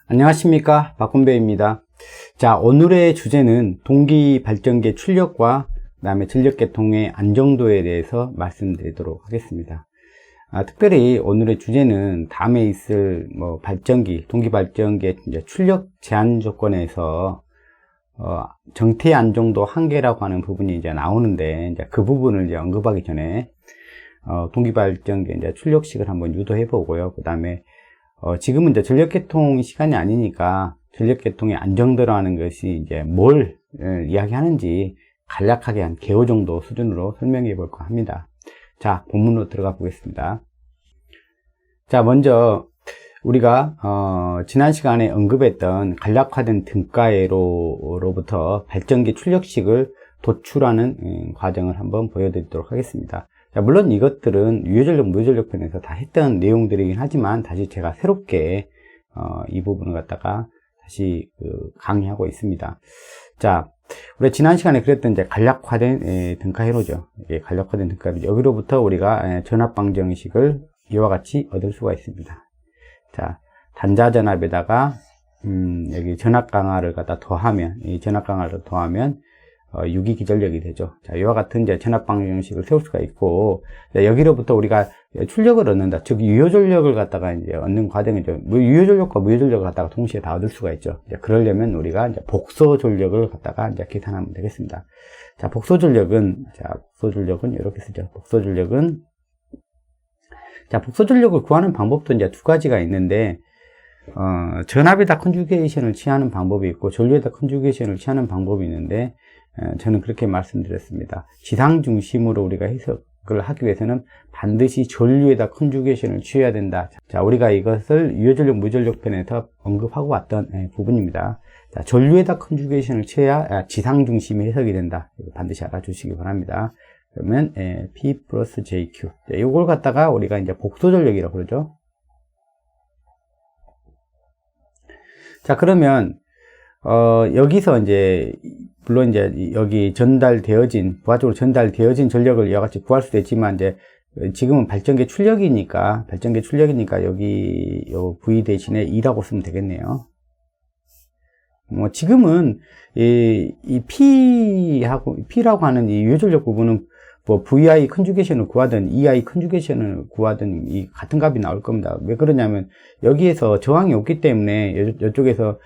안녕하십니까, 박건배입니다. 자, 오늘의 주제는 동기발전계 출력과 그 다음에 전력계통의 안정도에 대해서 말씀드리도록 하겠습니다. 특별히 오늘의 주제는 다음에 있을 발전기, 동기발전계 출력 제한 조건에서 정태 안정도 한계라고 하는 부분이 이제 나오는데, 이제 그 부분을 이제 언급하기 전에 동기발전계 이제 출력식을 한번 유도해 보고요. 그 다음에 지금은 이제 전력계통 시간이 아니니까 전력계통의 안정도라는 것이 이제 뭘 이야기하는지 간략하게 한 개요 정도 수준으로 설명해 볼까 합니다. 자, 본문으로 들어가 보겠습니다. 자, 먼저 우리가 지난 시간에 언급했던 간략화된 등가회로부터 발전기 출력식을 도출하는 과정을 한번 보여드리도록 하겠습니다. 자, 물론 이것들은 유효전력, 무효전력 편에서 다 했던 내용들이긴 하지만 다시 제가 새롭게 이 부분을 갖다가 다시 강의하고 있습니다. 자, 우리 지난 시간에 그랬던 이제 간략화된 등가회로죠. 간략화된 등가회로. 여기로부터 우리가 전압방정식을 이와 같이 얻을 수가 있습니다. 자, 단자전압에다가 여기 전압강화를 갖다 더하면, 이 전압강화를 더하면 유기기전력이 되죠. 자, 이와 같은 이제 전압방정식을 세울 수가 있고, 여기로부터 우리가 출력을 얻는다. 즉, 유효전력을 갖다가 이제 얻는 과정이죠. 유효전력과 무효전력을 갖다가 동시에 다 얻을 수가 있죠. 이제 그러려면 우리가 이제 복소전력을 갖다가 이제 계산하면 되겠습니다. 자, 복소전력은 이렇게 쓰죠. 복소전력은, 자, 복소전력을 구하는 방법도 이제 두 가지가 있는데, 전압에다 컨주게이션을 취하는 방법이 있고, 전류에다 컨주게이션을 취하는 방법이 있는데, 저는 그렇게 말씀드렸습니다. 지상 중심으로 우리가 해석을 하기 위해서는 반드시 전류에다 컨주게이션을 취해야 된다. 자, 우리가 이것을 유효전력, 무전력 편에서 언급하고 왔던 부분입니다. 자, 전류에다 컨주게이션을 취해야 지상 중심이 해석이 된다. 반드시 알아주시기 바랍니다. 그러면 P 플러스 JQ. 이걸 갖다가 우리가 이제 복소전력이라고 그러죠. 자, 그러면 여기서 이제 물론 이제 여기 부하적으로 전달되어진 전력을 이와 같이 구할 수도 있지만, 이제 지금은 발전기 출력이니까 여기 요 V 대신에 2라고 쓰면 되겠네요. 지금은 이 P라고 하는 이 유효전력 부분은 VI 컨주게이션을 구하든 EI 컨주게이션을 구하든 이 같은 값이 나올 겁니다. 왜 그러냐면 여기에서 저항이 없기 때문에 이쪽에서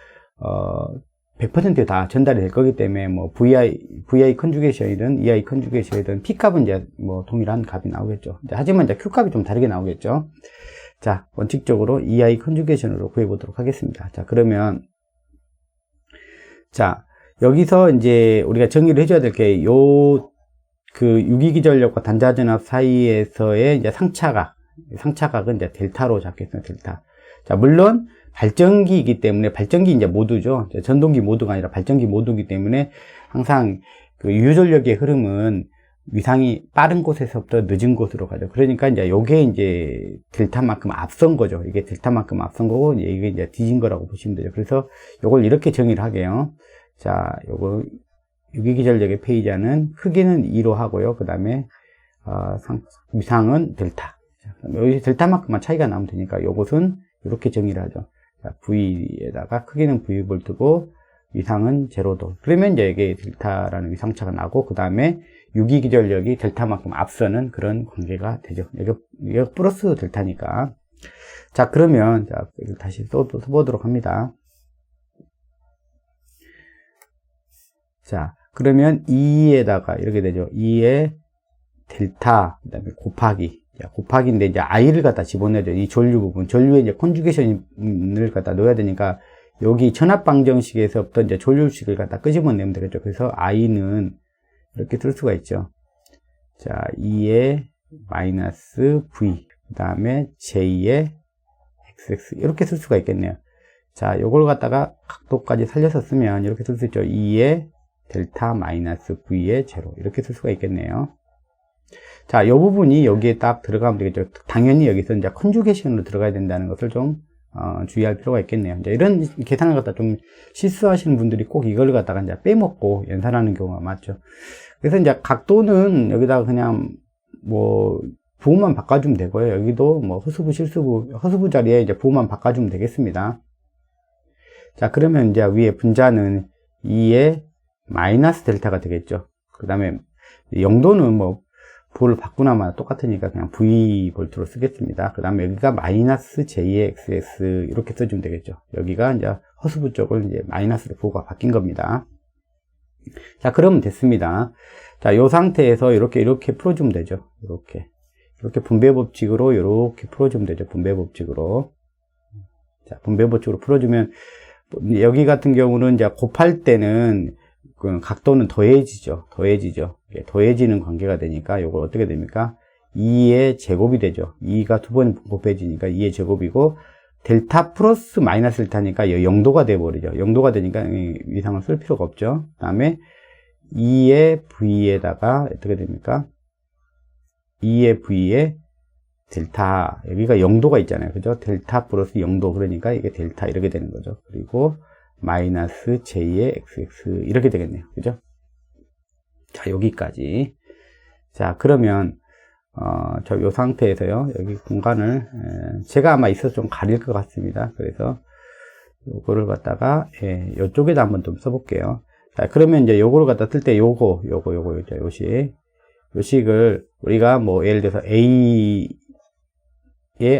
100% 다 전달이 될 거기 때문에 VI 컨주게이션이든 EI 컨주게이션이든 P 값은 이제 동일한 값이 나오겠죠. 하지만 이제 Q 값이 좀 다르게 나오겠죠. 자, 원칙적으로 EI 컨주게이션으로 구해 보도록 하겠습니다. 자, 그러면 자, 여기서 이제 우리가 정의를 해줘야 될 게 유기기전력과 단자전압 사이에서의 이제 상차각은 이제 델타로 잡겠습니다. 델타. 자, 물론 발전기이기 때문에, 발전기 이제 모두죠. 전동기 모두가 아니라 발전기 모두이기 때문에 항상 그 유효전력의 흐름은 위상이 빠른 곳에서부터 늦은 곳으로 가죠. 그러니까 이제 요게 이제 델타만큼 앞선 거죠. 이게 델타만큼 앞선 거고, 이게 이제 뒤진 거라고 보시면 되죠. 그래서 요걸 이렇게 정의를 하게요. 자, 요거 유기기전력의 페이자는 크기는 2로 하고요. 그 다음에 위상은 델타. 여기 델타만큼만 차이가 나면 되니까 요것은 이렇게 정의를 하죠. 자, V에다가 크기는 V볼트고 위상은 제로도. 그러면 이제 이게 델타라는 위상차가 나고, 그 다음에 유기기전력이 델타만큼 앞서는 그런 관계가 되죠. 이게 플러스 델타니까. 자, 그러면 다시 써보도록 합니다. 자, 그러면 2에다가 이렇게 되죠. 2에 델타, 그 다음에 곱하기인데 이제 I를 갖다 집어넣어야죠. 이 전류 부분. 전류에 이제 컨주게이션을 갖다 넣어야 되니까 여기 전압방정식에서부터 이제 전류식을 갖다 끄집어내면 되겠죠. 그래서 I는 이렇게 쓸 수가 있죠. 자, 2에 마이너스 V. 그 다음에 J에 XX. 이렇게 쓸 수가 있겠네요. 자, 요걸 갖다가 각도까지 살려서 쓰면 이렇게 쓸 수 있죠. 2에 델타 마이너스 V에 제로. 이렇게 쓸 수가 있겠네요. 자, 이 부분이 여기에 딱 들어가면 되겠죠. 당연히 여기서 이제 컨주게이션으로 들어가야 된다는 것을 좀 주의할 필요가 있겠네요. 이제 이런 계산을 갖다 좀 실수하시는 분들이 꼭 이걸 갖다가 이제 빼먹고 연산하는 경우가 많죠. 그래서 이제 각도는 여기다가 그냥 부호만 바꿔주면 되고요. 여기도 허수부, 실수부, 허수부 자리에 이제 부호만 바꿔주면 되겠습니다. 자, 그러면 이제 위에 분자는 2의 마이너스 델타가 되겠죠. 그 다음에 영도는 뭐 볼을 바꾸나마나 똑같으니까 그냥 V 볼트로 쓰겠습니다. 그 다음에 여기가 마이너스 J의 XX 이렇게 써주면 되겠죠. 여기가 이제 허수부 쪽을 이제 마이너스로 부호가 바뀐 겁니다. 자, 그러면 됐습니다. 자, 요 상태에서 이렇게 풀어주면 되죠. 이렇게 분배 법칙으로 이렇게 풀어주면 되죠. 분배 법칙으로. 자, 분배 법칙으로 풀어주면 여기 같은 경우는 이제 곱할 때는 그 각도는 더해지죠. 더해지는 관계가 되니까 요걸 어떻게 됩니까? 2의 제곱이 되죠. 2가 두 번 곱해지니까 2의 제곱이고 델타 플러스 마이너스 델타니까 0도가 돼버리죠. 0도가 되니까 위상을 쓸 필요가 없죠. 그 다음에 2의 V에다가 어떻게 됩니까? 2의 V에 델타, 여기가 0도가 있잖아요. 그죠? 델타 플러스 0도. 그러니까 이게 델타 이렇게 되는 거죠. 그리고 마이너스 J의 XX 이렇게 되겠네요. 그죠? 자, 여기까지. 자, 그러면 요 상태에서요. 여기 공간을 제가 아마 있어서 좀 가릴 것 같습니다. 그래서 요거를 갖다가 요쪽에다 한번 좀 써볼게요. 자, 그러면 이제 요거를 갖다 쓸 때 요식을 우리가 뭐 예를 들어서 A의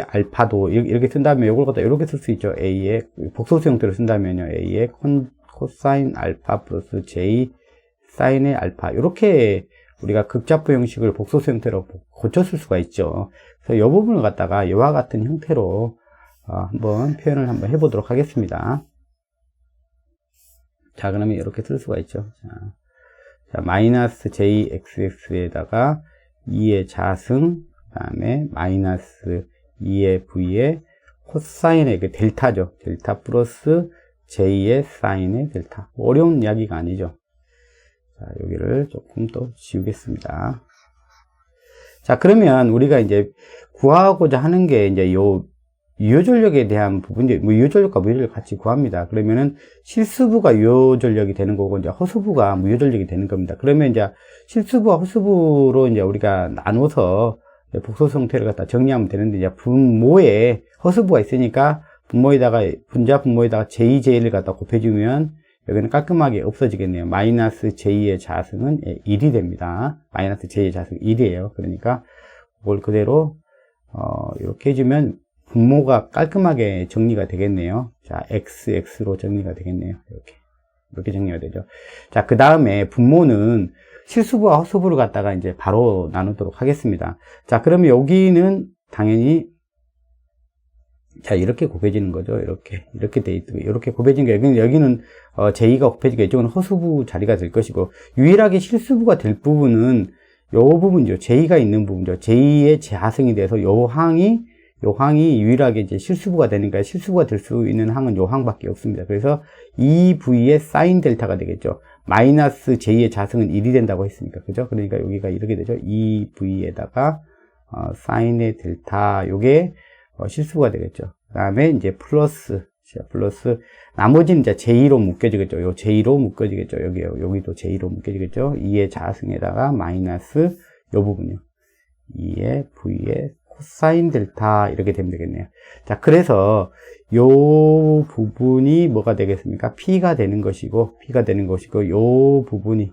알파도 이렇게 쓴다면 요걸 갖다 이렇게 쓸 수 있죠. A의 복소수 형태로 쓴다면요. A의 코사인 알파 플러스 J 사인의 알파 이렇게 우리가 극좌표 형식을 복소수 형태로 고쳤을 수가 있죠. 그래서 이 부분을 갖다가 이와 같은 형태로 한번 표현을 한번 해보도록 하겠습니다. 자, 그러면 이렇게 쓸 수가 있죠. 자, 마이너스 JXX에다가 2의 자승, 그 다음에 마이너스 2의 V의 코사인의 그 델타죠. 델타 플러스 J의 사인의 델타. 어려운 이야기가 아니죠. 자, 여기를 조금 더 지우겠습니다. 자, 그러면 우리가 이제 구하고자 하는 게 이제 요 유효전력에 대한 부분이, 뭐 유효전력과 무효전력 같이 구합니다. 그러면은 실수부가 유효전력이 되는 거고, 이제 허수부가 무효전력이 되는 겁니다. 그러면 이제 실수부와 허수부로 이제 우리가 나눠서 복소수 형태를 갖다 정리하면 되는데, 이제 분모에 허수부가 있으니까 분자 분모에다가 JJ를 갖다 곱해주면 여기는 깔끔하게 없어지겠네요. 마이너스 J의 자승은 1이 됩니다. 마이너스 J의 자승 1이에요. 그러니까 그걸 그대로 이렇게 해주면 분모가 깔끔하게 정리가 되겠네요. 자, XX로 정리가 되겠네요. 이렇게 정리가 되죠. 자, 그 다음에 분모는 실수부와 허수부를 갖다가 이제 바로 나누도록 하겠습니다. 자, 그러면 여기는 당연히 자, 이렇게 곱해지는 거죠. 이렇게 돼 있고, 이렇게 곱해진 게, 여기는, J가 곱해지고, 이쪽은 허수부 자리가 될 것이고, 유일하게 실수부가 될 부분은, 요 부분이죠. J가 있는 부분이죠. J의 자승이 돼서, 요 항이 유일하게 이제 실수부가 되니까, 실수부가 될 수 있는 항은 요 항밖에 없습니다. 그래서, 이 V의 사인 델타가 되겠죠. 마이너스 J의 자승은 1이 된다고 했으니까. 그죠? 그러니까 여기가 이렇게 되죠. 이 V에다가, 사인의 델타, 요게, 실수가 되겠죠. 그 다음에 이제 플러스, 나머지는 이제 J로 묶여지겠죠. 요 J로 묶여지겠죠. 여기도 J로 묶여지겠죠. 2의 자승에다가 마이너스 요 부분이요. 2의 V의 코사인 델타 이렇게 되면 되겠네요. 자, 그래서 요 부분이 뭐가 되겠습니까? P가 되는 것이고, 요 부분이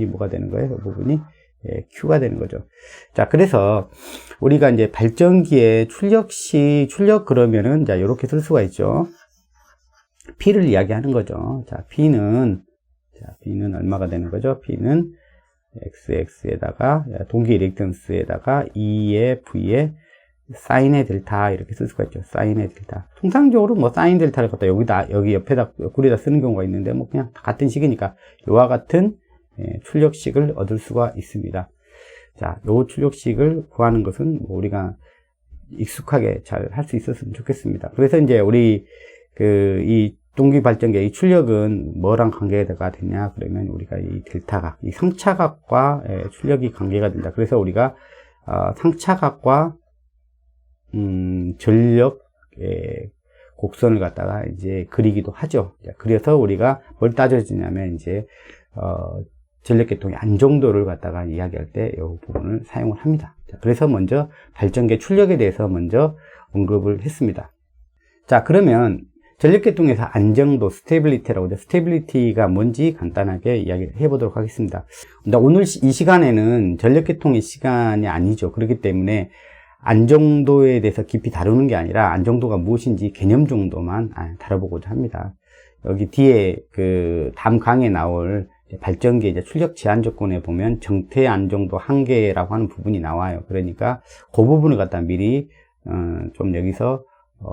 뭐가 되는 거예요? 요 부분이 Q가 되는 거죠. 자, 그래서 우리가 이제 발전기의 출력 그러면은 자, 이렇게 쓸 수가 있죠. P를 이야기하는 거죠. 자, P는 얼마가 되는 거죠? P는 XX에다가 동기 리액턴스에다가 2의 V의 사인의 델타 이렇게 쓸 수가 있죠. 사인의 델타. 통상적으로 뭐 사인 델타를 갖다 여기 옆구리에다 쓰는 경우가 있는데 뭐 그냥 같은 식이니까 이와 같은 출력식을 얻을 수가 있습니다. 자, 요 출력식을 구하는 것은 뭐 우리가 익숙하게 잘 할 수 있었으면 좋겠습니다. 그래서 이제 우리 이 동기 발전기의 이 출력은 뭐랑 관계가 되냐? 그러면 우리가 이 델타각, 이 상차각과 출력이 관계가 된다. 그래서 우리가 상차각과 전력 곡선을 갖다가 이제 그리기도 하죠. 그래서 우리가 뭘 따져주냐면 이제 전력계통의 안정도를 갖다가 이야기할 때 이 부분을 사용을 합니다. 자, 그래서 먼저 발전기 출력에 대해서 먼저 언급을 했습니다. 자, 그러면 전력계통에서 안정도, 스테빌리티라고 하죠. 스테빌리티가 뭔지 간단하게 이야기를 해보도록 하겠습니다. 오늘 이 시간에는 전력계통의 시간이 아니죠. 그렇기 때문에 안정도에 대해서 깊이 다루는 게 아니라 안정도가 무엇인지 개념 정도만 다뤄보고자 합니다. 여기 뒤에 그 다음 강의에 나올 발전기 이제 출력 제한 조건에 보면 정태 안정도 한계라고 하는 부분이 나와요. 그러니까 그 부분을 갖다 미리 좀 여기서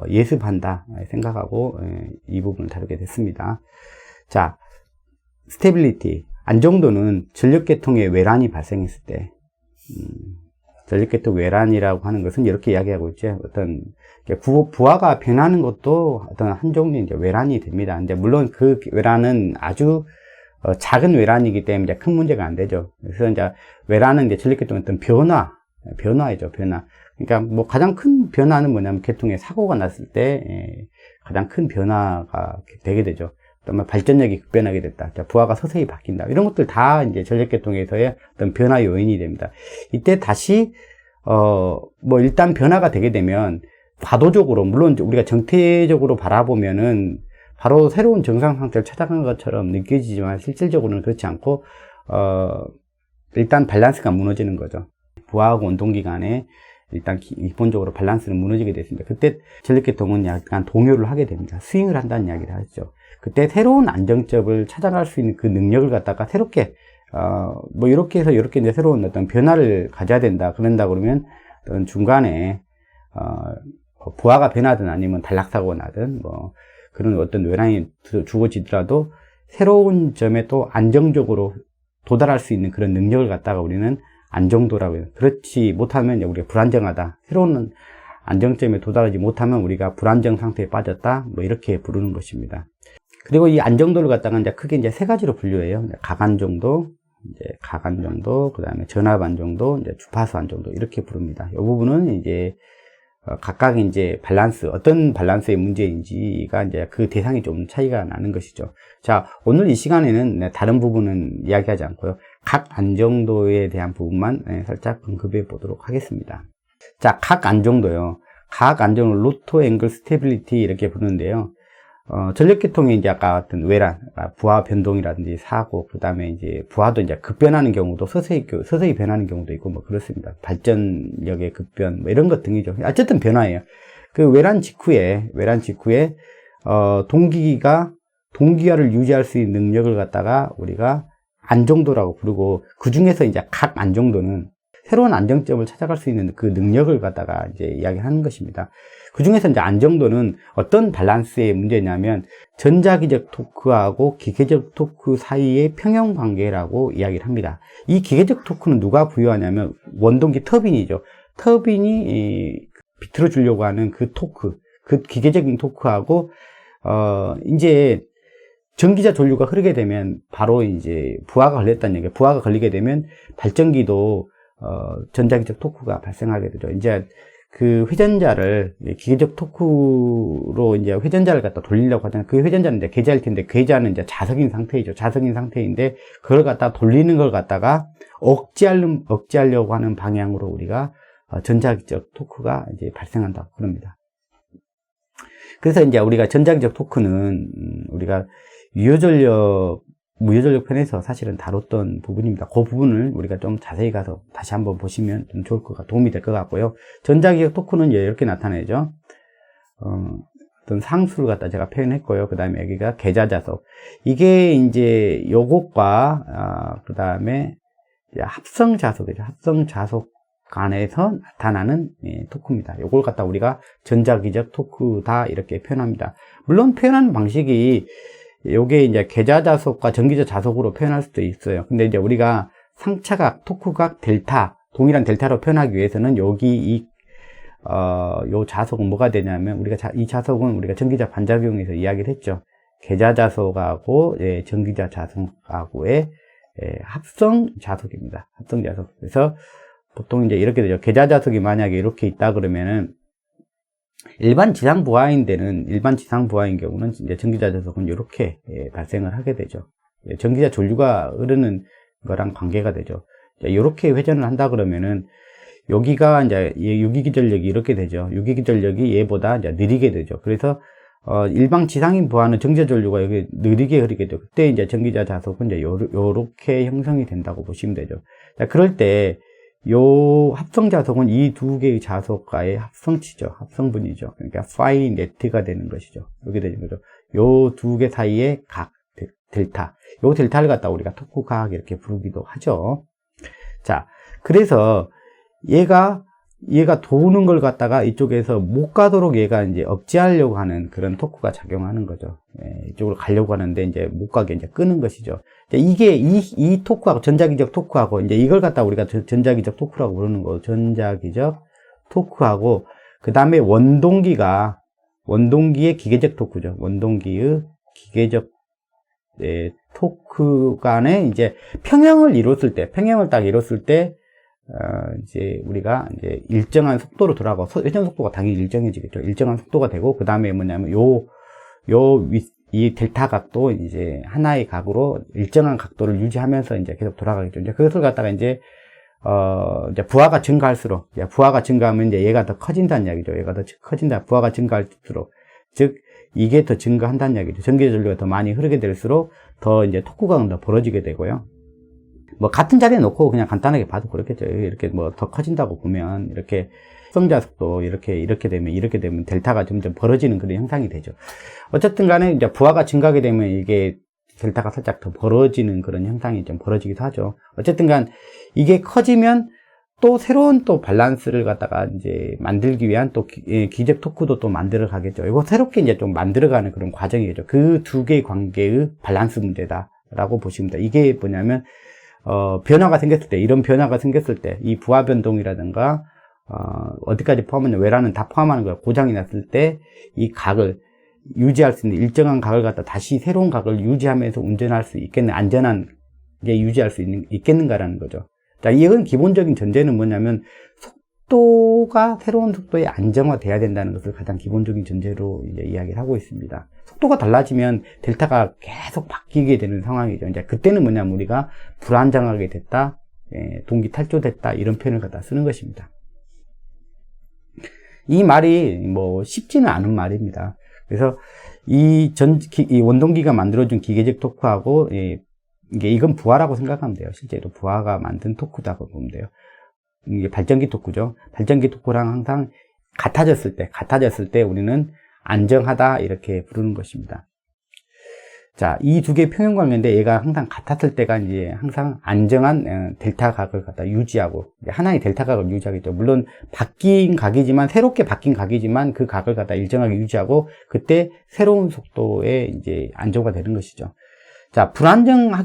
예습한다 생각하고 이 부분을 다루게 됐습니다. 자, 스테빌리티, 안정도는 전력계통에 외란이 발생했을 때, 전력계통 외란이라고 하는 것은 이렇게 이야기하고 있죠. 어떤 부하가 변하는 것도 어떤 한 종류의 이제 외란이 됩니다. 이제 물론 그 외란은 아주 작은 외란이기 때문에 이제 큰 문제가 안 되죠. 그래서 이제 외란은 이제 전력계통의 어떤 변화이죠, 변화. 그러니까 뭐 가장 큰 변화는 뭐냐면 계통에 사고가 났을 때 가장 큰 변화가 되게 되죠. 그다음에 발전력이 급변하게 됐다. 부하가 서서히 바뀐다. 이런 것들 다 이제 전력계통에서의 어떤 변화 요인이 됩니다. 이때 다시 뭐 일단 변화가 되게 되면 과도적으로, 물론 우리가 정태적으로 바라보면은 바로 새로운 정상 상태를 찾아간 것처럼 느껴지지만 실질적으로는 그렇지 않고 일단 밸런스가 무너지는 거죠. 부하하고 원동기 간에 일단 기본적으로 밸런스는 무너지게 됐습니다. 그때 전력계통은 약간 동요를 하게 됩니다. 스윙을 한다는 이야기를 하죠. 그때 새로운 안정점을 찾아갈 수 있는 그 능력을 갖다가 새롭게 뭐 이렇게 해서 이렇게 이제 새로운 어떤 변화를 가져야 된다. 그런다 그러면 어떤 중간에 부하가 변하든 아니면 단락사고가 나든 뭐 그런 어떤 외란이 주어지더라도 새로운 점에 또 안정적으로 도달할 수 있는 그런 능력을 갖다가 우리는 안정도라고 해요. 그렇지 못하면 우리가 불안정하다. 새로운 안정점에 도달하지 못하면 우리가 불안정 상태에 빠졌다. 뭐 이렇게 부르는 것입니다. 그리고 이 안정도를 갖다가 이제 크게 이제 세 가지로 분류해요. 각안정도, 그 다음에 전압안정도, 주파수 안정도 이렇게 부릅니다. 이 부분은 이제 각각 이제 밸런스, 어떤 밸런스의 문제인지가 이제 그 대상이 좀 차이가 나는 것이죠. 자, 오늘 이 시간에는 다른 부분은 이야기하지 않고요. 각 안정도에 대한 부분만 살짝 언급해 보도록 하겠습니다. 자, 각 안정도요. 각 안정도 로토 앵글 스테빌리티 이렇게 부르는데요. 전력계통이 이제 아까 같은 외란, 부하 변동이라든지 사고, 그 다음에 이제 부하도 이제 급변하는 경우도 서서히 변하는 경우도 있고 뭐 그렇습니다. 발전력의 급변, 뭐 이런 것 등이죠. 어쨌든 변화예요. 그 외란 직후에, 동기화를 유지할 수 있는 능력을 갖다가 우리가 안정도라고 부르고, 그 중에서 이제 각 안정도는 새로운 안정점을 찾아갈 수 있는 그 능력을 갖다가 이제 이야기하는 것입니다. 그 중에서 이제 안정도는 어떤 밸런스의 문제냐면 전자기적 토크하고 기계적 토크 사이의 평형 관계라고 이야기를 합니다. 이 기계적 토크는 누가 부여하냐면 원동기 터빈이죠. 터빈이 비틀어 주려고 하는 그 토크, 그 기계적인 토크하고 이제 전기자 전류가 흐르게 되면 바로 이제 부하가 걸렸다는 얘기예요. 부하가 걸리게 되면 발전기도 전자기적 토크가 발생하게 되죠. 이제 그 회전자를 기계적 토크로 이제 회전자를 갖다 돌리려고 하잖아요. 그 회전자는 이제 계좌일 텐데, 계좌는 이제 자석인 상태이죠. 자석인 상태인데, 그걸 갖다 돌리는 걸 갖다가 억제하려고 하는 방향으로 우리가 전자기적 토크가 이제 발생한다고 그럽니다. 그래서 이제 우리가 전자기적 토크는 우리가 무효전력 편에서 사실은 다뤘던 부분입니다. 그 부분을 우리가 좀 자세히 가서 다시 한번 보시면 좀 도움이 될 것 같고요. 전자기적 토크는 이렇게 나타내죠. 어떤 상수를 갖다 제가 표현했고요. 그 다음에 여기가 계좌자석. 이게 이제 요것과, 그 다음에 합성자석이죠. 합성자석 간에서 나타나는 토크입니다. 요걸 갖다 우리가 전자기적 토크다 이렇게 표현합니다. 물론 표현하는 방식이 요게 이제 계좌자석과 전기자 자석으로 표현할 수도 있어요. 근데 이제 우리가 상차각, 토크각, 델타, 동일한 델타로 표현하기 위해서는 여기 요 자석은 뭐가 되냐면 이 자석은 우리가 전기자 반작용에서 이야기를 했죠. 계좌자석하고 전기자 자석하고의 합성 자석입니다. 합성 자석. 그래서 보통 이제 이렇게 되죠. 계좌자석이 만약에 이렇게 있다 그러면은 일반 지상 부하인 경우는 이제 전기자 자석은 이렇게 발생을 하게 되죠. 전기자 전류가 흐르는 거랑 관계가 되죠. 이렇게 회전을 한다 그러면은 여기가 이제 유기기전력이 이렇게 되죠. 유기기전력이 얘보다 이제 느리게 되죠. 그래서 일방 지상인 부하는 정제 전류가 여기 느리게 흐르게 되고, 그때 이제 전기자 자석은 이제 요렇게 형성이 된다고 보시면 되죠. 자, 그럴 때, 요 합성 자석은 이 두 개의 자석과의 합성치죠. 합성분이죠. 그러니까 파이 네트가 되는 것이죠. 여기 되는 거죠. 요 두 개 사이의 각, 델타. 요 델타를 갖다 우리가 토크 각 이렇게 부르기도 하죠. 자, 그래서 얘가 도는 걸 갖다가 이쪽에서 못 가도록 얘가 이제 억제하려고 하는 그런 토크가 작용하는 거죠. 이쪽으로 가려고 하는데 이제 못 가게 이제 끄는 것이죠. 이게 이 토크하고 전자기적 토크하고 이제 이걸 갖다 우리가 전자기적 토크라고 부르는 거, 전자기적 토크하고 그 다음에 원동기의 기계적 토크죠. 원동기의 기계적 토크 간에 이제 평형을 딱 이뤘을 때 이제 우리가 이제 일정한 속도로 돌아가고 회전 속도가 당연히 일정해지겠죠. 일정한 속도가 되고 그 다음에 뭐냐면 이 델타 각도 이제 하나의 각으로 일정한 각도를 유지하면서 이제 계속 돌아가겠죠. 이제 그것을 갖다가 이제 부하가 증가할수록, 부하가 증가하면 이제 얘가 더 커진다는 이야기죠. 얘가 더 커진다. 부하가 증가할수록, 즉 이게 더 증가한다는 이야기죠. 전기 전류가 더 많이 흐르게 될수록 더 이제 토크각은 더 벌어지게 되고요. 뭐 같은 자리에 놓고 그냥 간단하게 봐도 그렇겠죠. 이렇게 뭐 더 커진다고 보면 이렇게 성자석도 이렇게 되면 델타가 점점 벌어지는 그런 형상이 되죠. 어쨌든 간에 이제 부하가 증가하게 되면 이게 델타가 살짝 더 벌어지는 그런 형상이 좀 벌어지기도 하죠. 어쨌든 간 이게 커지면 또 새로운 또 밸런스를 갖다가 이제 만들기 위한 또 기적 토크도 또 만들어 가겠죠. 이거 새롭게 이제 좀 만들어가는 그런 과정이겠죠. 그 두 개의 관계의 밸런스 문제다라고 보시면 됩니다. 이게 뭐냐면 변화가 생겼을 때, 이런 변화가 생겼을 때, 이 부하 변동이라든가, 어디까지 포함하냐, 외라는 다 포함하는 거예요. 고장이 났을 때, 이 각을 유지할 수 있는, 일정한 각을 갖다 다시 새로운 각을 유지하면서 운전할 수 있겠는, 안전하게 유지할 수 있겠는가라는 거죠. 자, 이건 기본적인 전제는 뭐냐면, 속도가 새로운 속도에 안정화돼야 된다는 것을 가장 기본적인 전제로 이제 이야기를 하고 있습니다. 속도가 달라지면 델타가 계속 바뀌게 되는 상황이죠. 이제 그때는 뭐냐면 우리가 불안정하게 됐다, 동기 탈조됐다, 이런 표현을 갖다 쓰는 것입니다. 이 말이 뭐 쉽지는 않은 말입니다. 그래서 이 원동기가 만들어준 기계적 토크하고, 이건 부하라고 생각하면 돼요. 실제로 부하가 만든 토크다고 보면 돼요. 이게 발전기 토크죠. 발전기 토크랑 항상 같아졌을 때 우리는 안정하다 이렇게 부르는 것입니다. 자, 이 두 개의 평형 관계인데 얘가 항상 같았을 때가 이제 항상 안정한 델타 각을 갖다 유지하고 하나의 델타 각을 유지하겠죠. 물론 바뀐 각이지만 새롭게 바뀐 각이지만 그 각을 갖다 일정하게 유지하고 그때 새로운 속도에 이제 안정화 되는 것이죠. 자, 불안정한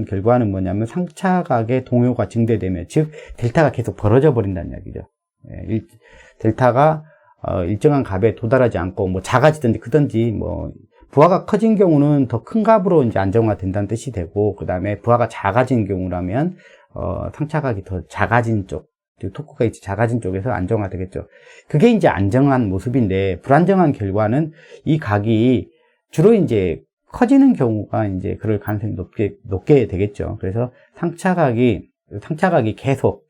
결과는 뭐냐면 상차각의 동요가 증대되면, 즉 델타가 계속 벌어져 버린다는 이야기죠. 델타가 일정한 값에 도달하지 않고 뭐 작아지든지 크든지, 뭐 부하가 커진 경우는 더 큰 값으로 이제 안정화된다는 뜻이 되고, 그 다음에 부하가 작아진 경우라면 상차각이 더 작아진 쪽, 토크가 이제 작아진 쪽에서 안정화되겠죠. 그게 이제 안정한 모습인데, 불안정한 결과는 이 각이 주로 이제 커지는 경우가 이제 그럴 가능성이 높게 되겠죠. 그래서 상차각이 계속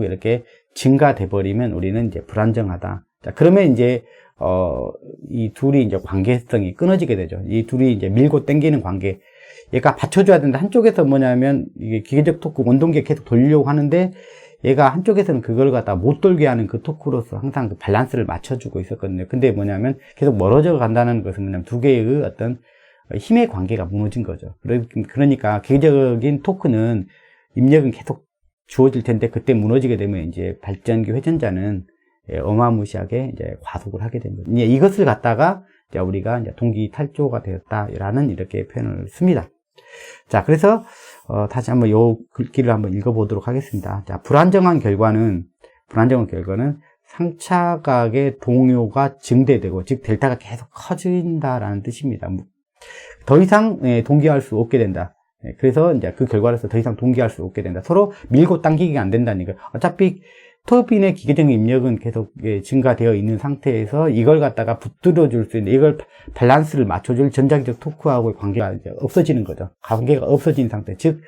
이렇게 증가돼 버리면 우리는 이제 불안정하다. 자, 그러면 이제 이 둘이 이제 관계성이 끊어지게 되죠. 이 둘이 이제 밀고 당기는 관계. 얘가 받쳐줘야 되는데 한쪽에서 뭐냐면 이게 기계적 토크 원동기에 계속 돌리려고 하는데 얘가 한쪽에서는 그걸 갖다 못 돌게 하는 그 토크로서 항상 그 밸런스를 맞춰주고 있었거든요. 근데 뭐냐면 계속 멀어져 간다는 것은 뭐냐면 두 개의 어떤 힘의 관계가 무너진 거죠. 그러니까 기계적인 토크는 입력은 계속 주어질 텐데 그때 무너지게 되면 이제 발전기 회전자는 어마무시하게 이제 과속을 하게 됩니다. 이것을 갖다가 이제 우리가 이제 동기 탈조가 되었다라는 이렇게 표현을 씁니다. 자, 그래서 다시 한번 요 글귀를 한번 읽어보도록 하겠습니다. 자, 불안정한 결과는 상차각의 동요가 증대되고, 즉 델타가 계속 커진다라는 뜻입니다. 더 이상 동기할 수 없게 된다. 그래서 이제 그 결과로서 더 이상 동기할 수 없게 된다. 서로 밀고 당기기가 안 된다니까. 어차피 터빈의 기계적인 입력은 계속 증가되어 있는 상태에서 이걸 갖다가 붙들어 줄 수 있는, 이걸 밸런스를 맞춰줄 전자기적 토크하고의 관계가 이제 없어지는 거죠. 관계가 없어진 상태. 즉,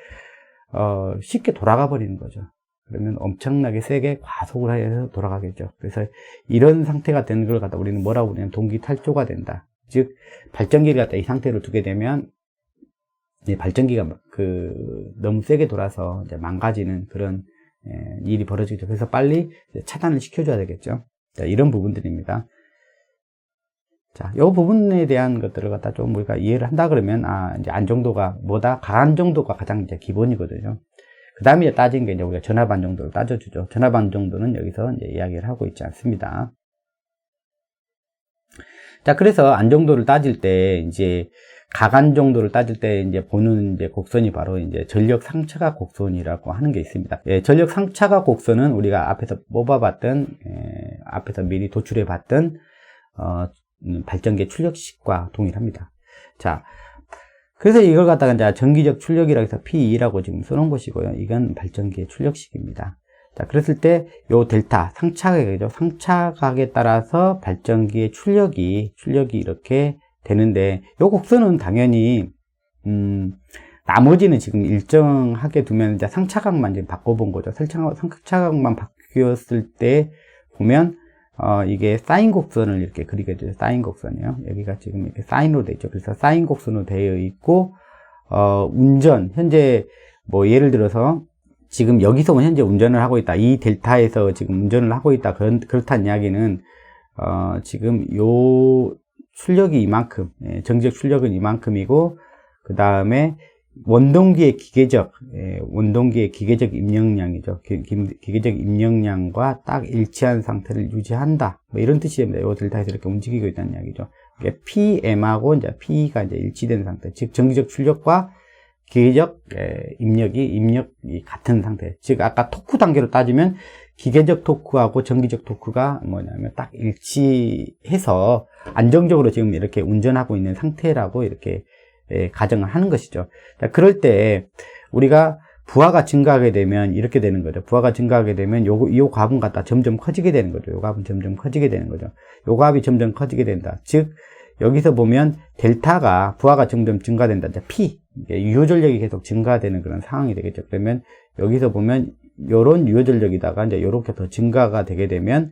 쉽게 돌아가 버리는 거죠. 그러면 엄청나게 세게 과속을 해서 돌아가겠죠. 그래서 이런 상태가 되는 걸 갖다 우리는 뭐라고 부르냐면 동기 탈조가 된다. 즉 발전기를 갖다 이 상태로 두게 되면 이제 발전기가 너무 세게 돌아서 이제 망가지는 그런 일이 벌어지죠. 그래서 빨리 차단을 시켜줘야 되겠죠. 자, 이런 부분들입니다. 자, 이 부분에 대한 것들을 갖다 좀 우리가 이해를 한다 그러면, 이제 안정도가 뭐다? 가안정도가 가장 이제 기본이거든요. 그 다음에 이제 따진 게 이제 우리가 전압 안정도를 따져주죠. 전압 안정도는 여기서 이제 이야기를 하고 있지 않습니다. 자, 그래서 안정도를 따질 때, 이제, 가간정도를 따질 때, 이제, 보는 이제 곡선이 바로 이제 전력 상차각 곡선이라고 하는 게 있습니다. 전력 상차각 곡선은 우리가 앞에서 뽑아봤던, 앞에서 미리 도출해봤던, 발전기의 출력식과 동일합니다. 자, 그래서 이걸 갖다가 이제 전기적 출력이라고 해서 P2라고 지금 써놓은 것이고요. 이건 발전기의 출력식입니다. 자, 그랬을 때, 요 델타, 상차각이죠. 상차각에 따라서 발전기의 출력이 이렇게 되는데, 요 곡선은 당연히, 나머지는 지금 일정하게 두면 이제 상차각만 지금 바꿔본 거죠. 상차각만 바뀌었을 때 보면, 이게 사인 곡선을 이렇게 그리게 되죠. 사인 곡선이요. 여기가 지금 이렇게 사인으로 되어 있죠. 그래서 사인 곡선으로 되어 있고, 현재, 예를 들어서, 지금 여기서 현재 운전을 하고 있다. 이 델타에서 지금 운전을 하고 있다. 그렇다는 이야기는, 지금 요 출력이 이만큼, 정지적 출력은 이만큼이고, 그 다음에 원동기의 기계적 입력량이죠. 기계적 입력량과 딱 일치한 상태를 유지한다. 이런 뜻입니다. 요 델타에서 이렇게 움직이고 있다는 이야기죠. PM하고 이제 P가 이제 일치된 상태. 즉, 정지적 출력과 기계적 입력이 같은 상태. 즉, 아까 토크 단계로 따지면 기계적 토크하고 정기적 토크가 뭐냐면 딱 일치해서 안정적으로 지금 이렇게 운전하고 있는 상태라고 이렇게 가정을 하는 것이죠. 자, 그럴 때 우리가 부하가 증가하게 되면 이렇게 되는 거죠. 부하가 증가하게 되면 요 값은 갖다 점점 커지게 되는 거죠. 요 값은 점점 커지게 되는 거죠. 요 값이 점점 커지게 된다. 즉, 여기서 보면 델타가 부하가 점점 증가된다. 이제 P, 유효전력이 계속 증가되는 그런 상황이 되겠죠. 그러면 여기서 보면 요런 유효전력이다가 이제 요렇게 더 증가가 되게 되면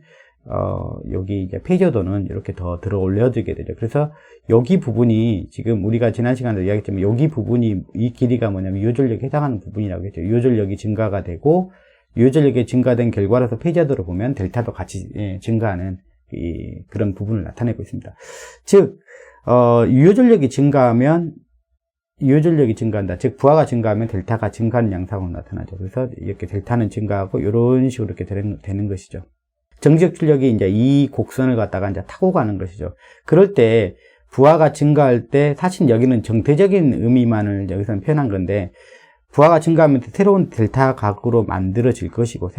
여기 이제 폐저도는 이렇게 더 들어 올려지게 되죠. 그래서 여기 부분이 지금 우리가 지난 시간에 이야기했지만 여기 부분이 이 길이가 뭐냐면 유효전력에 해당하는 부분이라고 했죠. 유효전력이 증가가 되고 유효전력이 증가된 결과로서 폐저도를 보면 델타도 같이 증가하는 그런 부분을 나타내고 있습니다. 즉 유효전력이 증가한다. 즉 부하가 증가하면 델타가 증가하는 양상으로 나타나죠. 그래서 이렇게 델타는 증가하고 이런 식으로 이렇게 되는 것이죠. 정지적 출력이 이제 이 곡선을 갖다가 이제 타고 가는 것이죠. 그럴 때 부하가 증가할 때 사실 여기는 정태적인 의미만을 여기서는 표현한 건데 부하가 증가하면 새로운 델타 각으로 만들어질 것이고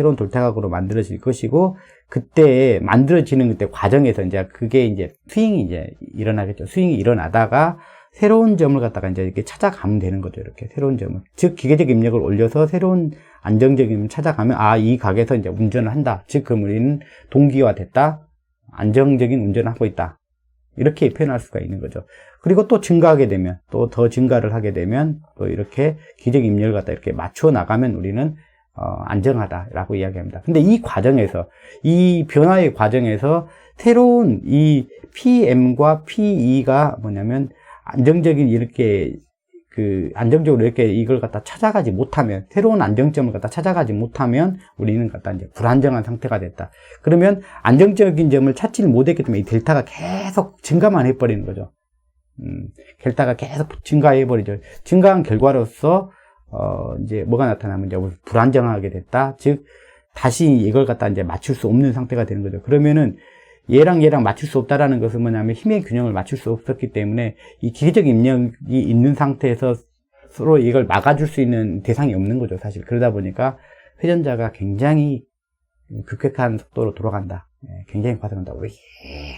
그때 만들어지는 그때 과정에서 이제 그게 이제 스윙이 이제 일어나겠죠. 스윙이 일어나다가 새로운 점을 갖다가 이제 이렇게 찾아가면 되는 거죠. 이렇게 새로운 점을. 즉, 기계적 입력을 올려서 새로운 안정적인 점을 찾아가면, 이 각에서 이제 운전을 한다. 즉, 그럼 우리는 동기화됐다. 안정적인 운전을 하고 있다. 이렇게 표현할 수가 있는 거죠. 그리고 또 증가하게 되면, 또 더 증가를 하게 되면, 또 이렇게 기계적 입력을 갖다 이렇게 맞춰 나가면 우리는, 안정하다라고 이야기합니다. 근데 이 과정에서, 이 변화의 과정에서 새로운 이 PM과 PE가 뭐냐면, 안정적으로 이렇게 이걸 갖다 찾아가지 못하면, 새로운 안정점을 갖다 찾아가지 못하면, 우리는 갖다 이제 불안정한 상태가 됐다. 그러면 안정적인 점을 찾지를 못했기 때문에 이 델타가 계속 증가만 해버리는 거죠. 델타가 계속 증가해버리죠. 증가한 결과로서, 이제 뭐가 나타나면 이제 불안정하게 됐다. 즉, 다시 이걸 갖다 이제 맞출 수 없는 상태가 되는 거죠. 그러면은, 얘랑 맞출 수 없다라는 것은 뭐냐면 힘의 균형을 맞출 수 없었기 때문에 이 기계적 입력이 있는 상태에서 서로 이걸 막아줄 수 있는 대상이 없는 거죠, 사실. 그러다 보니까 회전자가 굉장히 급격한 속도로 돌아간다. 굉장히 과속한다. 윙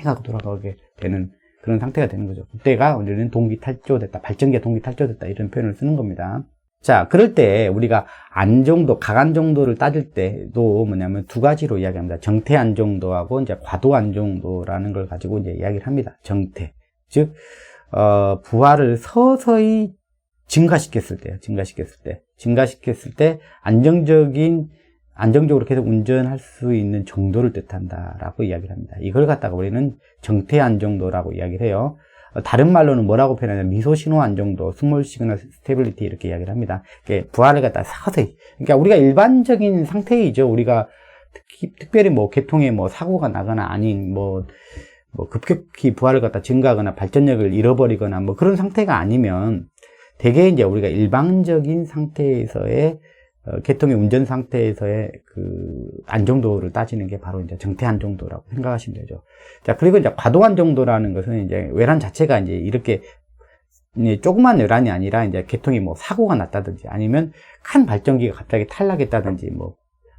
하고 돌아가게 되는 그런 상태가 되는 거죠. 그때가 우리는 동기 탈조됐다. 발전기가 동기 탈조됐다. 이런 표현을 쓰는 겁니다. 자, 그럴 때 우리가 안정도, 가간정도를 따질 때도 뭐냐면 두 가지로 이야기합니다. 정태 안정도하고 이제 과도 안정도라는 걸 가지고 이제 이야기를 합니다. 정태. 즉, 부하를 서서히 증가시켰을 때, 안정적인 안정적으로 계속 운전할 수 있는 정도를 뜻한다라고 이야기를 합니다. 이걸 갖다가 우리는 정태 안정도라고 이야기를 해요. 다른 말로는 뭐라고 표현하냐면 미소 신호 안정도, 스몰 시그널 스테빌리티 이렇게 이야기를 합니다. 부하를 갖다 서서히, 그러니까 우리가 일반적인 상태이죠. 우리가 특별히 뭐 계통에 뭐 사고가 나거나 아닌 뭐 급격히 부하를 갖다 증가하거나 발전력을 잃어버리거나 뭐 그런 상태가 아니면 대개 이제 우리가 일반적인 상태에서의 계통의 운전 상태에서의 그 안정도를 따지는 게 바로 이제 정태 안정도라고 생각하시면 되죠. 자, 그리고 이제 과도 안정도라는 것은 이제 외란 자체가 이제 이렇게 조그만 외란이 아니라 이제 계통이 뭐 사고가 났다든지 아니면 큰 발전기가 갑자기 탈락했다든지 뭐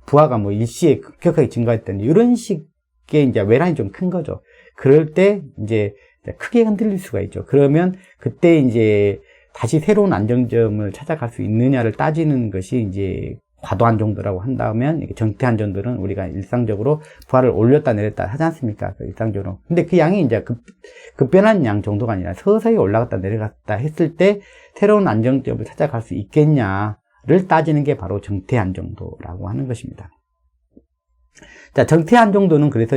부하가 뭐 일시에 급격하게 증가했다든지 이런 식의 이제 외란이 좀 큰 거죠. 그럴 때 이제 크게 흔들릴 수가 있죠. 그러면 그때 이제 다시 새로운 안정점을 찾아갈 수 있느냐를 따지는 것이 이제 과도 안정도라고 한다면, 정태 안정도는 우리가 일상적으로 부하를 올렸다 내렸다 하지 않습니까? 일상적으로. 근데 그 양이 이제 급변한 양 정도가 아니라 서서히 올라갔다 내려갔다 했을 때 새로운 안정점을 찾아갈 수 있겠냐를 따지는 게 바로 정태 안정도라고 하는 것입니다. 자, 정태 안정도는 그래서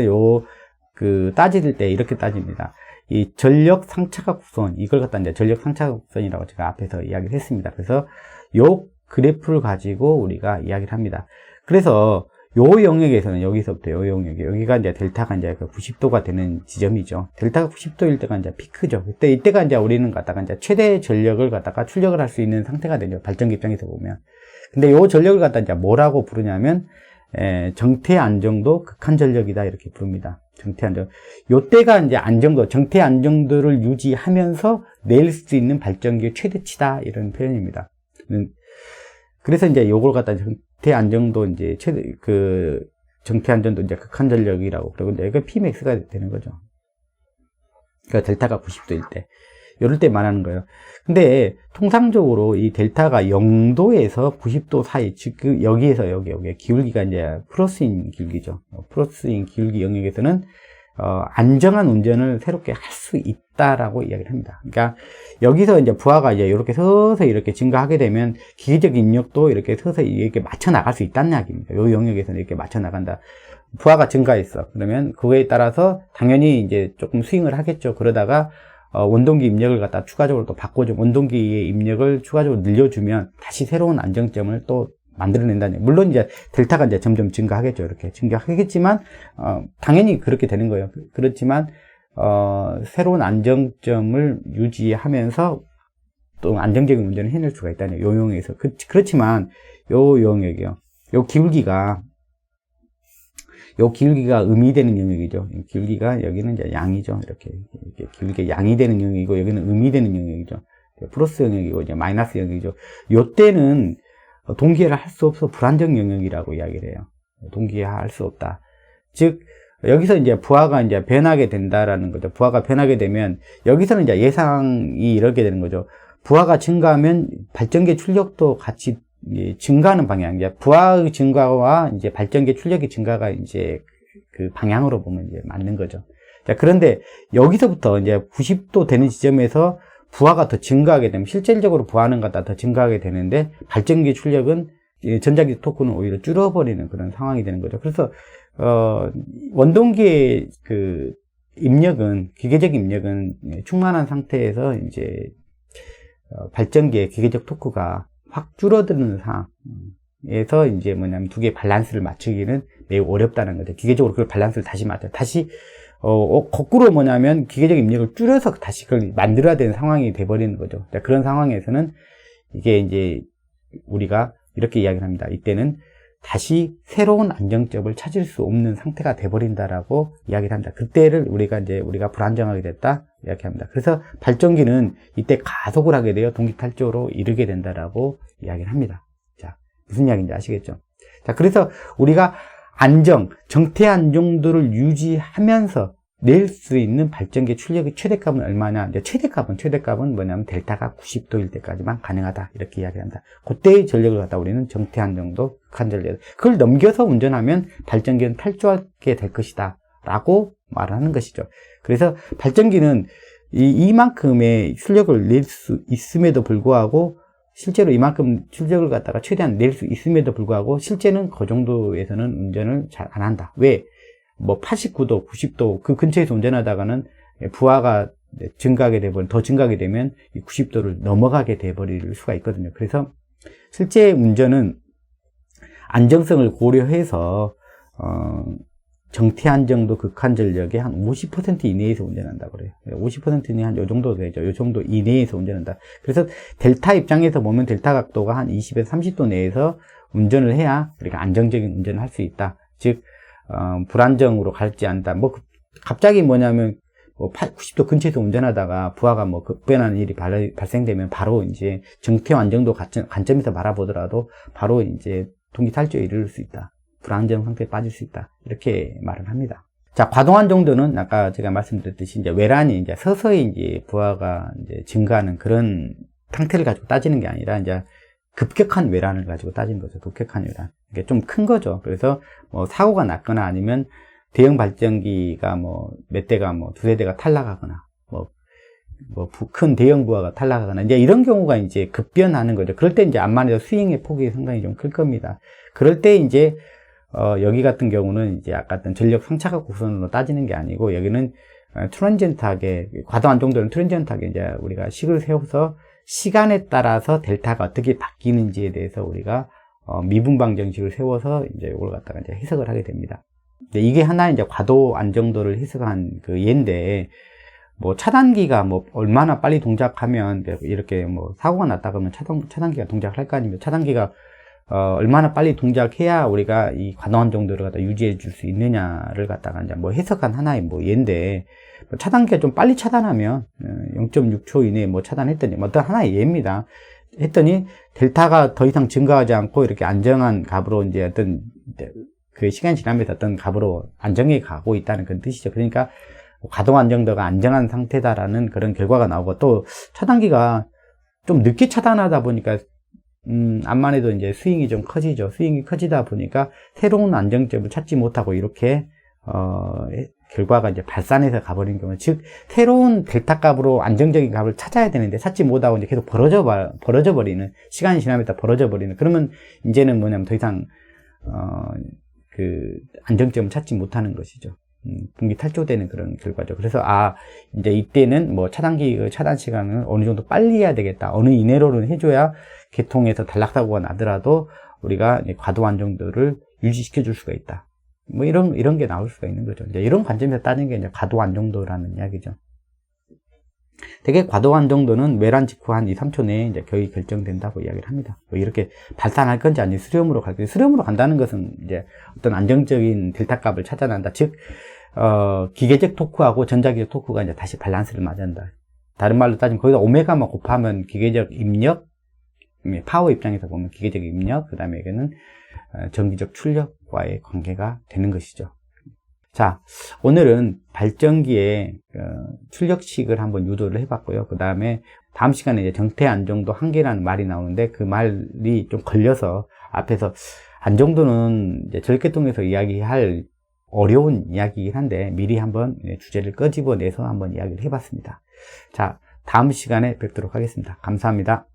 따질 때 이렇게 따집니다. 이 전력 상차각 구선, 이걸 갖다 이제 전력 상차각 구선이라고 제가 앞에서 이야기를 했습니다. 그래서 요 그래프를 가지고 우리가 이야기를 합니다. 그래서 요 영역에서는 여기서부터 요 영역에 여기가 이제 델타가 이제 90도가 되는 지점이죠. 델타가 90도일 때가 이제 피크죠. 이때가 이제 우리는 갖다가 이제 최대 전력을 갖다가 출력을 할 수 있는 상태가 되죠. 발전기 입장에서 보면. 근데 요 전력을 갖다 이제 뭐라고 부르냐면 정태 안정도 극한 전력이다 이렇게 부릅니다. 정태 안정. 요때가 이제 안정도, 정태 안정도를 유지하면서 낼 수 있는 발전기의 최대치다 이런 표현입니다. 그래서 이제 요걸 갖다 정태 안정도 이제 정태 안정도 이제 극한 전력이라고 그러고 이제 이거 Pmax가 되는 거죠. 그러니까 델타가 90도일 때. 이럴 때 말하는 거예요. 근데 통상적으로 이 델타가 0도에서 90도 사이, 즉 여기에서 여기 기울기가 이제 플러스인 기울기죠. 플러스인 기울기 영역에서는 안정한 운전을 새롭게 할 수 있다라고 이야기를 합니다. 그러니까 여기서 이제 부하가 이제 이렇게 서서히 이렇게 증가하게 되면 기계적 입력도 이렇게 서서히 이렇게 맞춰 나갈 수 있다는 이야기입니다. 이 영역에서는 이렇게 맞춰 나간다. 부하가 증가했어. 그러면 그거에 따라서 당연히 이제 조금 스윙을 하겠죠. 그러다가 원동기 입력을 갖다 추가적으로 또 바꿔주면 원동기의 입력을 추가적으로 늘려주면 다시 새로운 안정점을 또 만들어낸다는. 물론 이제 델타가 이제 점점 증가하겠죠. 이렇게 증가하겠지만 당연히 그렇게 되는 거예요. 그렇지만 새로운 안정점을 유지하면서 또 안정적인 운전을 해낼 수가 있다는 요 영역에서. 그렇지만 요 영역이요. 요 기울기가 음이 되는 영역이죠. 기울기가 여기는 이제 양이죠. 이렇게 기울기가 양이 되는 영역이고 여기는 음이 되는 영역이죠. 플러스 영역이고 이제 마이너스 영역이죠. 요때는 동기화를 할 수 없어 불안정 영역이라고 이야기를 해요. 동기화할 수 없다. 즉 여기서 이제 부하가 이제 변하게 된다라는 거죠. 부하가 변하게 되면 여기서는 이제 예상이 이렇게 되는 거죠. 부하가 증가하면 발전기 출력도 같이 증가하는 방향, 이제 부하의 증가와 이제 발전기 출력의 증가가 이제 그 방향으로 보면 이제 맞는 거죠. 자, 그런데 여기서부터 이제 90도 되는 지점에서 부하가 더 증가하게 되면 실질적으로 부하는 갖다 더 증가하게 되는데 발전기 출력은 전자기술 토크는 오히려 줄어버리는 그런 상황이 되는 거죠. 그래서 원동기의 그 입력은 기계적 입력은 충만한 상태에서 이제 발전기의 기계적 토크가 확 줄어드는 상황에서 이제 뭐냐면 두 개의 밸런스를 맞추기는 매우 어렵다는 거죠. 기계적으로 그걸 밸런스를 다시 맞춰. 다시, 거꾸로 뭐냐면 기계적 입력을 줄여서 다시 그걸 만들어야 되는 상황이 돼버리는 거죠. 그런 상황에서는 이게 이제 우리가 이렇게 이야기를 합니다. 이때는 다시 새로운 안정점을 찾을 수 없는 상태가 돼버린다라고 이야기를 합니다. 그때를 우리가 불안정하게 됐다 이야기합니다. 그래서 발전기는 이때 가속을 하게 되어 동기 탈주로 이르게 된다라고 이야기를 합니다. 자, 무슨 이야기인지 아시겠죠? 자, 그래서 우리가 정태 안정도를 유지하면서 낼 수 있는 발전기 출력의 최대값은 얼마냐? 이제 최대값은 뭐냐면 델타가 90도일 때까지만 가능하다. 이렇게 이야기합니다. 그때의 전력을 갖다 우리는 정태 안정도, 극한 전력. 그걸 넘겨서 운전하면 발전기는 탈주하게 될 것이다. 라고 말하는 것이죠. 그래서 발전기는 이만큼의 출력을 낼 수 있음에도 불구하고 실제로 이만큼 출력을 갖다가 최대한 낼 수 있음에도 불구하고 실제는 그 정도에서는 운전을 잘 안 한다. 왜? 뭐 89도, 90도 그 근처에서 운전하다가는 부하가 증가하게 되면 더 증가하게 되면 90도를 넘어가게 돼버릴 수가 있거든요. 그래서 실제 운전은 안정성을 고려해서 정태 안정도 극한 전력의 한 50% 이내에서 운전한다 그래요. 50%는 한 요 정도 되죠. 요 정도 이내에서 운전한다. 그래서 델타 입장에서 보면 델타 각도가 한 20에서 30도 내에서 운전을 해야 우리가 안정적인 운전을 할 수 있다. 즉 불안정으로 갈지 않다. 뭐 갑자기 뭐냐면 뭐 90도 근처에서 운전하다가 부하가 뭐 급변하는 일이 발생되면 바로 이제 정태 안정도 관점에서 바라보더라도 바로 이제 동기 탈주에 이를 수 있다. 불안정 상태에 빠질 수 있다. 이렇게 말을 합니다. 자, 과도한 정도는 아까 제가 말씀드렸듯이 이제 외란이 이제 서서히 이제 부하가 이제 증가하는 그런 상태를 가지고 따지는 게 아니라 이제 급격한 외란을 가지고 따지는 거죠. 급격한 외란. 이게 좀 큰 거죠. 그래서 뭐 사고가 났거나 아니면 대형 발전기가 뭐 몇 대가 뭐 두세 대가 탈락하거나 큰 대형 부하가 탈락하거나 이제 이런 경우가 이제 급변하는 거죠. 그럴 때 이제 암만해도 스윙의 폭이 상당히 좀 클 겁니다. 그럴 때 이제 여기 같은 경우는 이제 아까 어떤 전력 상차각 곡선으로 따지는 게 아니고 여기는 트랜지언트하게 과도한 정도는 트랜지언트하게 이제 우리가 식을 세워서 시간에 따라서 델타가 어떻게 바뀌는지에 대해서 우리가 미분방 정식을 세워서 이제 이걸 갖다가 이제 해석을 하게 됩니다. 이게 하나의 이제 과도 안정도를 해석한 그 예인데 뭐 차단기가 뭐 얼마나 빨리 동작하면 이렇게 뭐 사고가 났다 그러면 차단기가 동작을 할까 아니면 차단기가 얼마나 빨리 동작해야 우리가 이 과도한 정도를 갖다 유지해 줄 수 있느냐를 갖다가 이제 뭐 해석한 하나의 뭐 예인데 차단기가 좀 빨리 차단하면 0.6초 이내에 뭐 차단했더니 뭐 어떤 하나의 예입니다. 했더니 델타가 더 이상 증가하지 않고 이렇게 안정한 값으로 이제 어떤 그 시간이 지나면서 어떤 값으로 안정해 가고 있다는 그런 뜻이죠. 그러니까 과도 안정도가 안정한 상태다라는 그런 결과가 나오고 또 차단기가 좀 늦게 차단하다 보니까 암만 해도 이제 스윙이 좀 커지죠. 스윙이 커지다 보니까 새로운 안정점을 찾지 못하고 이렇게 결과가 이제 발산해서 가버린 경우, 즉 새로운 델타 값으로 안정적인 값을 찾아야 되는데 찾지 못하고 이제 계속 벌어져 버리는, 시간이 지나면서 벌어져 버리는, 그러면 이제는 뭐냐면 더 이상 그 안정점을 찾지 못하는 것이죠. 분기 탈조되는 그런 결과죠. 그래서 이제 이때는 뭐 차단기 차단 시간을 어느 정도 빨리 해야 되겠다. 어느 이내로는 해줘야 계통에서 단락사고가 나더라도 우리가 과도한 정도를 유지시켜 줄 수가 있다. 뭐 이런 게 나올 수가 있는 거죠. 이제 이런 관점에서 따지는 게 이제 과도한 정도라는 이야기죠. 되게 과도한 정도는 외란 직후 한 2, 3초 내에 이제 거의 결정된다고 이야기를 합니다. 뭐 이렇게 발산할 건지 아니면 수렴으로 갈 건지, 수렴으로 간다는 것은 이제 어떤 안정적인 델타 값을 찾아낸다. 즉, 기계적 토크하고 전자기적 토크가 이제 다시 밸런스를 맞는다. 다른 말로 따지면 거기다 오메가만 곱하면 기계적 입력, 파워 입장에서 보면 기계적 입력, 그 다음에 이거는 전기적 출력과의 관계가 되는 것이죠. 자, 오늘은 발전기의 출력식을 한번 유도를 해봤고요. 그 다음에 다음 시간에 이제 정태 안정도 한계라는 말이 나오는데 그 말이 좀 걸려서 앞에서 안정도는 이제 전력계통에서 이야기할 어려운 이야기이긴 한데 미리 한번 주제를 끄집어내서 한번 이야기를 해봤습니다. 자, 다음 시간에 뵙도록 하겠습니다. 감사합니다.